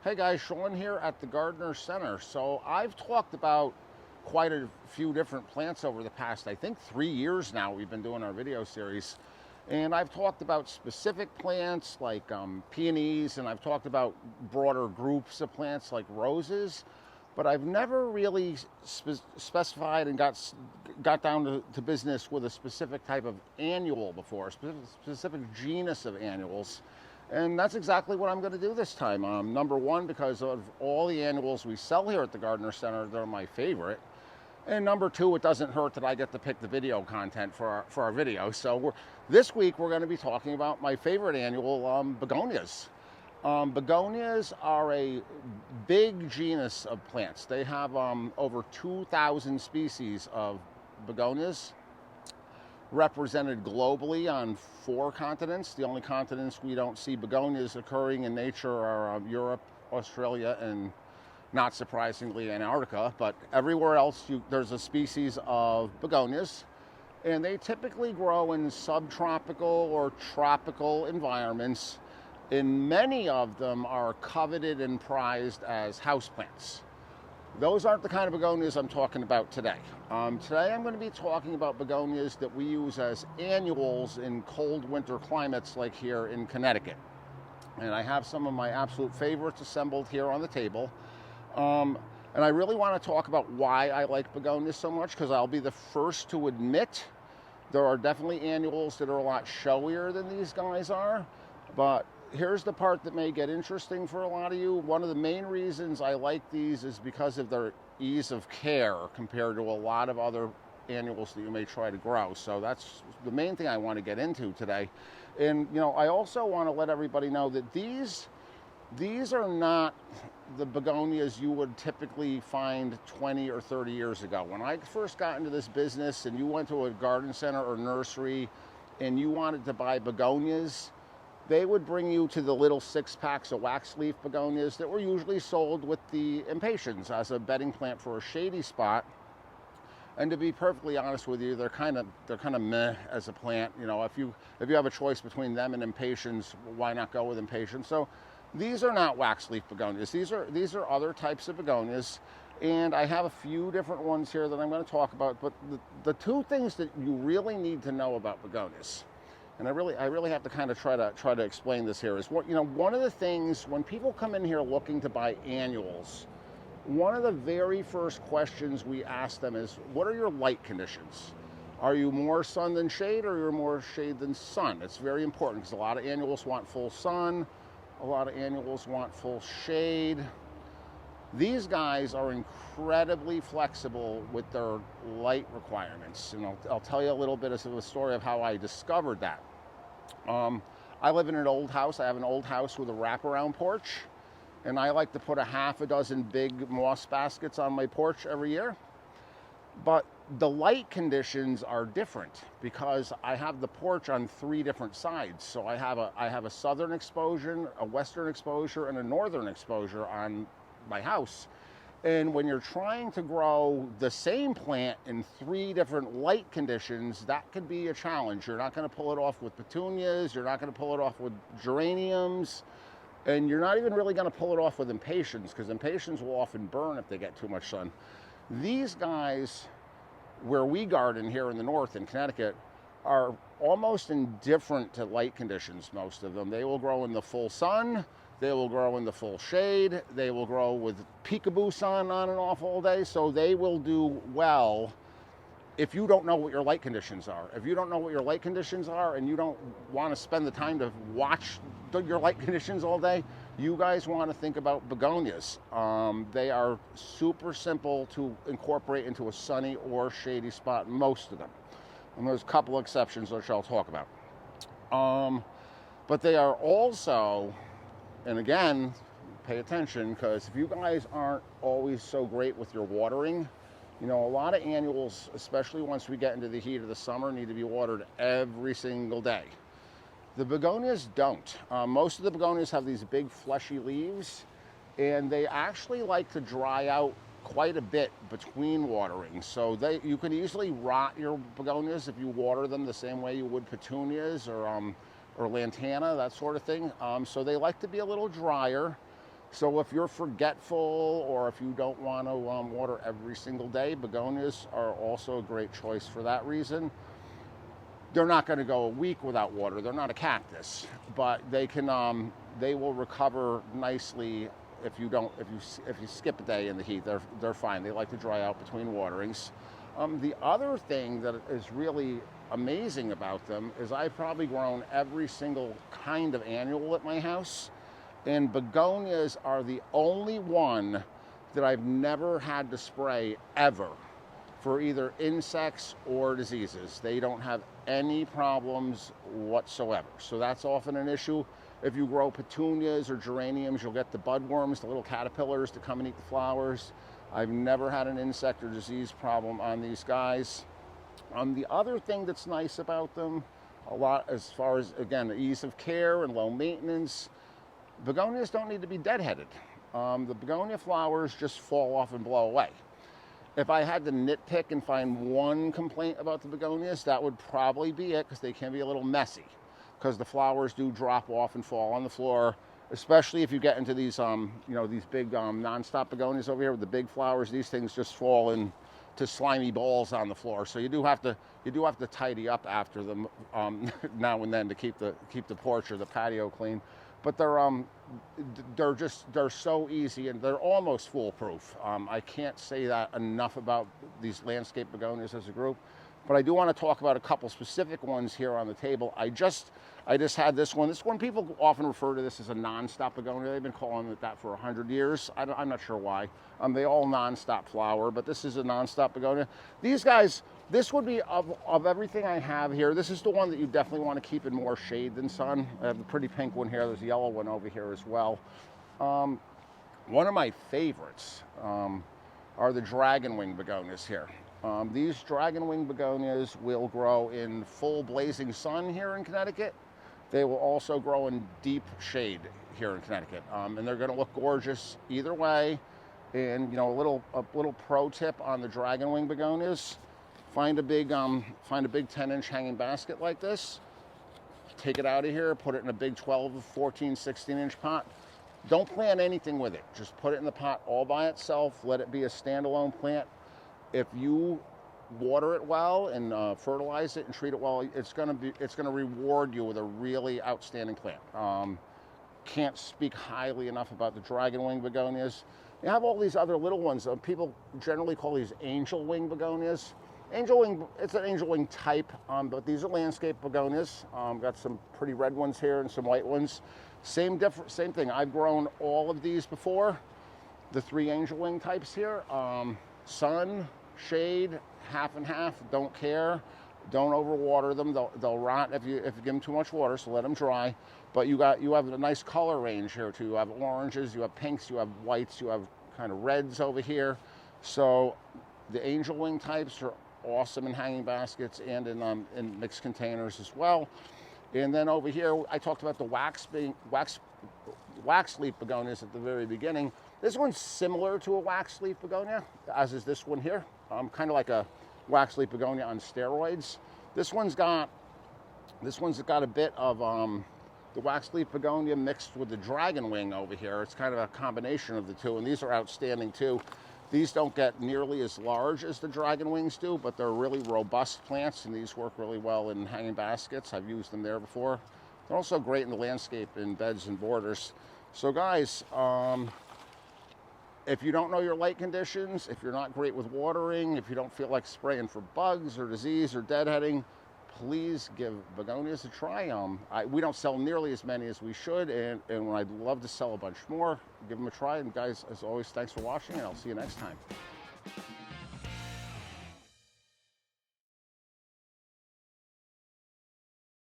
Hey guys, Sean here at the Gardener Center. So I've talked about quite a few different plants over the past, I think 3 years now we've been doing our video series. And I've talked about specific plants like peonies, and I've talked about broader groups of plants like roses. But I've never really specified and got down to business with a specific type of annual before, specific genus of annuals. And that's exactly what I'm going to do this time. Number one, because of all the annuals we sell here at the Gardener Center, they're my favorite. And number two, it doesn't hurt that I get to pick the video content for our video. So this week we're going to be talking about my favorite annual, begonias. Begonias are a big genus of plants. They have over 2,000 species of begonias represented globally on 4 continents. The only continents we don't see begonias occurring in nature are Europe, Australia, and not surprisingly Antarctica. But everywhere else there's a species of begonias, and they typically grow in subtropical or tropical environments, and many of them are coveted and prized as houseplants. Those aren't the kind of begonias I'm talking about today. Today I'm going to be talking about begonias that we use as annuals in cold winter climates like here in Connecticut. And I have some of my absolute favorites assembled here on the table. And I really want to talk about why I like begonias so much, because I'll be the first to admit there are definitely annuals that are a lot showier than these guys are. But here's the part that may get interesting for a lot of you. One of the main reasons I like these is because of their ease of care compared to a lot of other annuals that you may try to grow. So that's the main thing I want to get into today. And I also want to let everybody know that these are not the begonias you would typically find 20 or 30 years ago. When I first got into this business and you went to a garden center or nursery and you wanted to buy begonias, they would bring you to the little 6-packs of wax leaf begonias that were usually sold with the impatiens as a bedding plant for a shady spot. And to be perfectly honest with you, they're kind of meh as a plant. If you have a choice between them and impatiens, why not go with impatiens? So these are not wax leaf begonias. These are other types of begonias, and I have a few different ones here that I'm going to talk about. But the 2 things that you really need to know about begonias, and I really have to kind of try to explain this here, is one of the things when people come in here looking to buy annuals, one of the very first questions we ask them is, what are your light conditions? Are you more sun than shade, or you're more shade than sun? It's very important because a lot of annuals want full sun, a lot of annuals want full shade. These guys are incredibly flexible with their light requirements. I'll tell you a little bit of a story of how I discovered that. I live in an old house. I have an old house with a wraparound porch, and I like to put a half a dozen big moss baskets on my porch every year. But the light conditions are different because I have the porch on 3 different sides. So I have a southern exposure, a western exposure, and a northern exposure on my house. And when you're trying to grow the same plant in 3 different light conditions, that could be a challenge. You're not going to pull it off with petunias, you're not going to pull it off with geraniums, and you're not even really going to pull it off with impatiens, because impatiens will often burn if they get too much sun. These guys, where we garden here in the north in Connecticut, are almost indifferent to light conditions, most of them. They will grow in the full sun, they will grow in the full shade, they will grow with peekaboo sun on and off all day, so they will do well if you don't know what your light conditions are. If you don't know what your light conditions are and you don't want to spend the time to watch your light conditions all day, you guys want to think about begonias. They are super simple to incorporate into a sunny or shady spot, most of them. And there's a couple exceptions which I'll talk about. But they are also, and again, pay attention, because if you guys aren't always so great with your watering, a lot of annuals, especially once we get into the heat of the summer, need to be watered every single day. The begonias don't. Most of the begonias have these big fleshy leaves, and they actually like to dry out quite a bit between watering. So you can easily rot your begonias if you water them the same way you would petunias or lantana, that sort of thing. So they like to be a little drier. So if you're forgetful or if you don't want to water every single day, begonias are also a great choice for that reason. They're not going to go a week without water. They're not a cactus, but they will recover nicely if you skip a day in the heat. They're fine. They like to dry out between waterings. The other thing that is really amazing about them is I've probably grown every single kind of annual at my house, and begonias are the only one that I've never had to spray ever for either insects or diseases. They don't have any problems whatsoever. So that's often an issue. If you grow petunias or geraniums, you'll get the budworms, the little caterpillars that come and eat the flowers. I've never had an insect or disease problem on these guys. The other thing that's nice about them, a lot as far as, again, the ease of care and low maintenance, begonias don't need to be deadheaded. The begonia flowers just fall off and blow away. If I had to nitpick and find one complaint about the begonias, that would probably be it, because they can be a little messy, because the flowers do drop off and fall on the floor, especially if you get into these, these big non-stop begonias over here with the big flowers. These things just fall into slimy balls on the floor. So you do have to tidy up after them now and then to keep the porch or the patio clean. But they're so easy, and they're almost foolproof. I can't say that enough about these landscape begonias as a group. But I do want to talk about a couple specific ones here on the table. I just had this one. This one, people often refer to this as a non-stop begonia. They've been calling it that for 100 years. I'm not sure why. They all non-stop flower, but this is a non-stop begonia. These guys, this would be, of everything I have here, this is the one that you definitely want to keep in more shade than sun. I have a pretty pink one here. There's a yellow one over here as well. One of my favorites are the dragonwing begonias here. These dragonwing begonias will grow in full blazing sun here in Connecticut. They will also grow in deep shade here in Connecticut, and they're going to look gorgeous either way. And a little pro tip on the dragonwing begonias: find a big 10-inch hanging basket like this. Take it out of here, put it in a big 12, 14, 16-inch pot. Don't plant anything with it. Just put it in the pot all by itself. Let it be a standalone plant. If you water it well and fertilize it and treat it well, it's going to reward you with a really outstanding plant. Can't speak highly enough about the dragonwing begonias. You have all these other little ones. People generally call these angel wing begonias. It's an angel wing type, but these are landscape begonias. Got some pretty red ones here and some white ones. Same thing. I've grown all of these before. The 3 angel wing types here. Sun, shade, half and half. Don't care. Don't overwater them. They'll rot if you give them too much water. So let them dry. But you have a nice color range here too. You have oranges, you have pinks, you have whites, you have kind of reds over here. So the angel wing types are awesome in hanging baskets and in mixed containers as well. And then over here, I talked about the wax leaf begonias at the very beginning. This one's similar to a wax leaf begonia, as is this one here. Kind of like a wax leaf begonia on steroids. This one's got a bit of the wax leaf begonia mixed with the dragon wing over here. It's kind of a combination of the two, and these are outstanding too. These don't get nearly as large as the dragon wings do, but they're really robust plants, and these work really well in hanging baskets. I've used them there before. They're also great in the landscape in beds and borders. So guys, if you don't know your light conditions, if you're not great with watering, if you don't feel like spraying for bugs or disease or deadheading, please give begonias a try. We don't sell nearly as many as we should, and I'd love to sell a bunch more. Give them a try. And guys, as always, thanks for watching, and I'll see you next time.